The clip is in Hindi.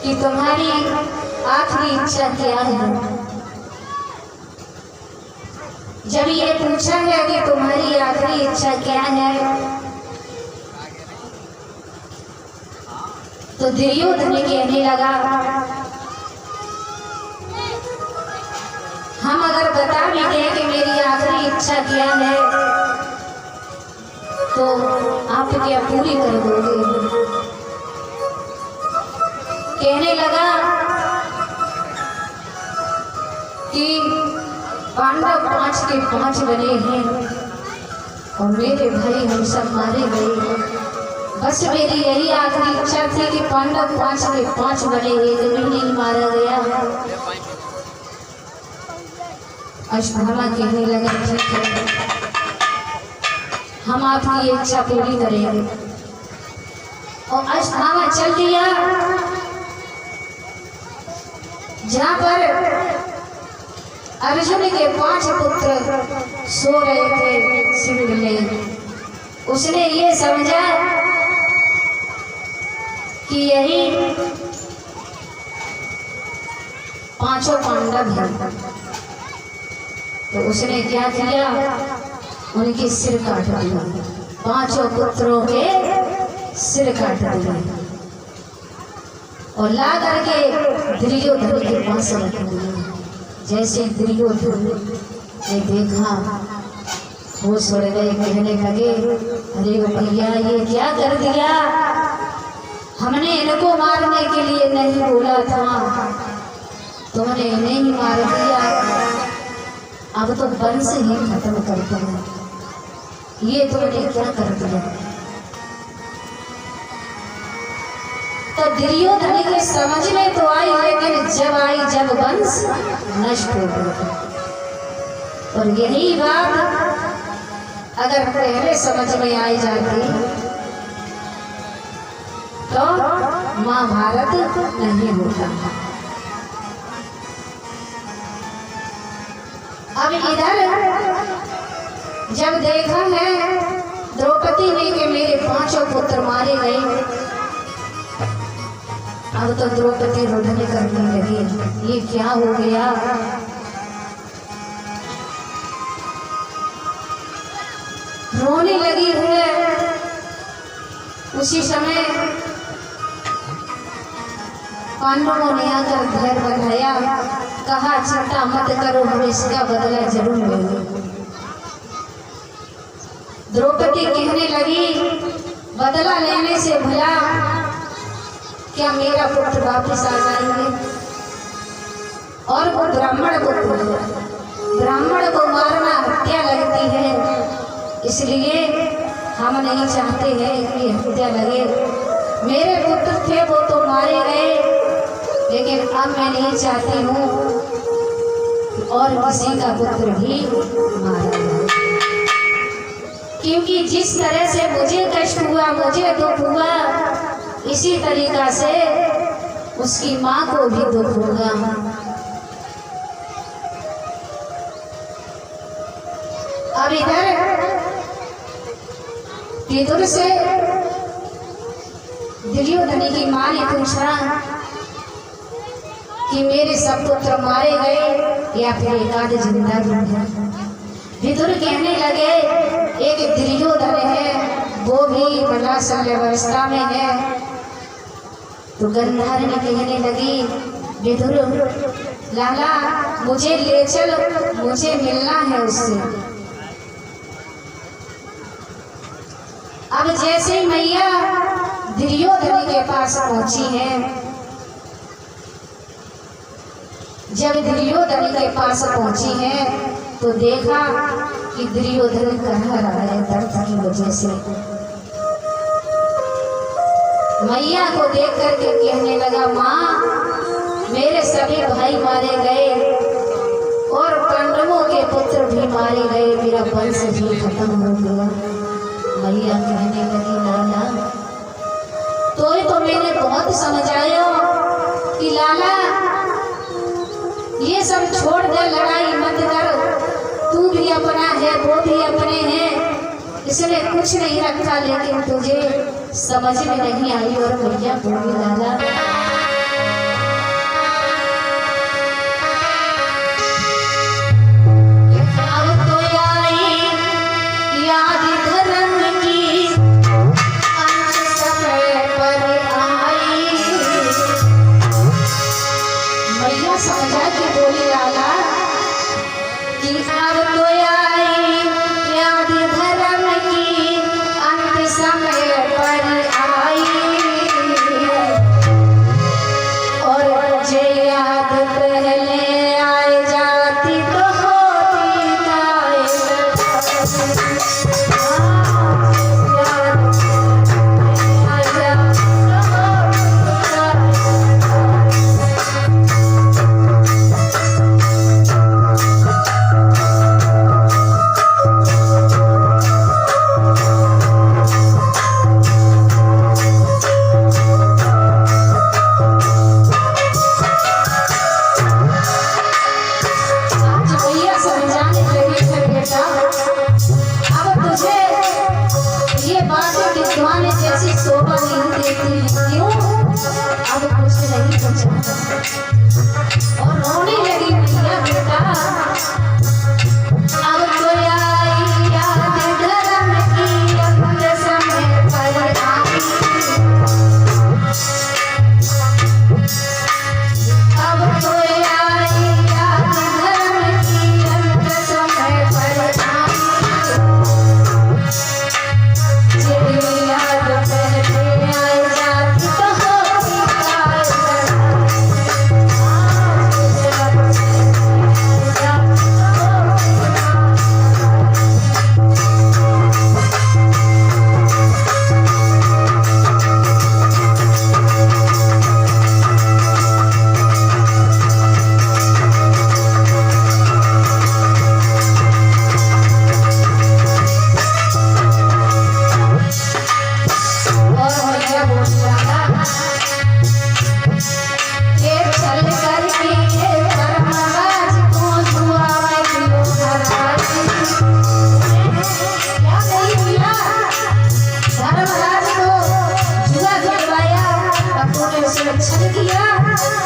कि तुम्हारी आखिरी इच्छा क्या है। जब ये पूछा है कि तुम्हारी आखिरी इच्छा क्या है, तो दुर्योधन कहने लगा, हम अगर बता भी दें कि मेरी आखिरी इच्छा क्या है तो आप क्या पूरी कर दोगे। कहने लगा कि पांडव 5 के 5 बने हैं और मेरे भाई हम सब मारे गए। बस मेरी यही आखिरी इच्छा थी कि पांडव 5 के 5 बने, एक भी नहीं मारा गया। अश्वत्थामा कहने लगा, ठीक है, हम आपकी इच्छा पूरी करेंगे। और अश्वत्थामा चल दिया जहां पर अर्जुन के 5 पुत्र सो रहे थे सिंह में। उसने ये समझा कि यही 5 पांडव हैं, तो उसने क्या किया, उनके सिर काट दिया, 5 पुत्रों के सिर काट दिए और ला करके दुर्योधन के पास रख दिया। जैसे दुर्योधन ने देखा वो सड़ गए, कहने लगे, अरे भैया ये क्या कर दिया, हमने इनको मारने के लिए नहीं बोला था, तुमने इन्हें ही मार दिया, अब तो वंश ही खत्म करते हैं, ये तुमने क्या कर दिया। तो दुर्योधन की समझ में तो आई, लेकिन जब वंश नष्ट हो गया। और यही बात अगर पहले समझ में आई जाती तो महाभारत नहीं होता। अब इधर जब देखा है द्रौपदी ने कि मेरे 5 पुत्र मारे गए, अब तो द्रौपदी रुदन करने लगी, ये क्या हो गया। रोने लगी है। उसी समय पांडवों ने आकर घर बढ़ाया, कहा चिंता मत करो, हम इसका बदला जरूर लेंगे। द्रौपदी कहने लगी, बदला लेने से भला क्या मेरा पुत्र वापस आ जाएंगे। और वो ब्राह्मण को मारना हत्या लगती है, इसलिए हम नहीं चाहते हैं कि हत्या लगे। मेरे पुत्र थे वो तो मारे गए, लेकिन अब मैं नहीं चाहती हूँ और किसी का पुत्र भी मारा जाए, क्योंकि जिस तरह से मुझे कष्ट हुआ, मुझे दुख हुआ, इसी तरीका से उसकी माँ को भी दुख होगा। अब इधर विदुर से दुर्योधन की माँ ने पूछा कि मेरे सब पुत्र मारे गए या फिर एकाध जिंदा है। विदुर कहने लगे, एक दुर्योधन है, वो भी बड़ा शल्यवस्था में है। तो गंधार ने कहने लगी, विदुर लाला मुझे ले चल, मुझे मिलना है उससे। अब जैसे मैया दुर्योधन के पास पहुंची है, जब दुर्योधन के पास पहुंची है तो देखा कि दुर्योधन कह रहा है दर्द की वजह से। मैया को देख करके कहने लगा, माँ मेरे सभी भाई मारे गए और पांडवों के पुत्र भी मारे गए, मेरा वंश भी खत्म हो गया। मैया कहने लगी, लाला तो मैंने बहुत समझाया कि लाला ये सब छोड़ दे, लड़ाई मत कर, तू भी अपना है वो भी अपने हैं, इसने कुछ नहीं रखा, लेकिन तुझे समझ में नहीं आई। और मैया बोली, लाला किया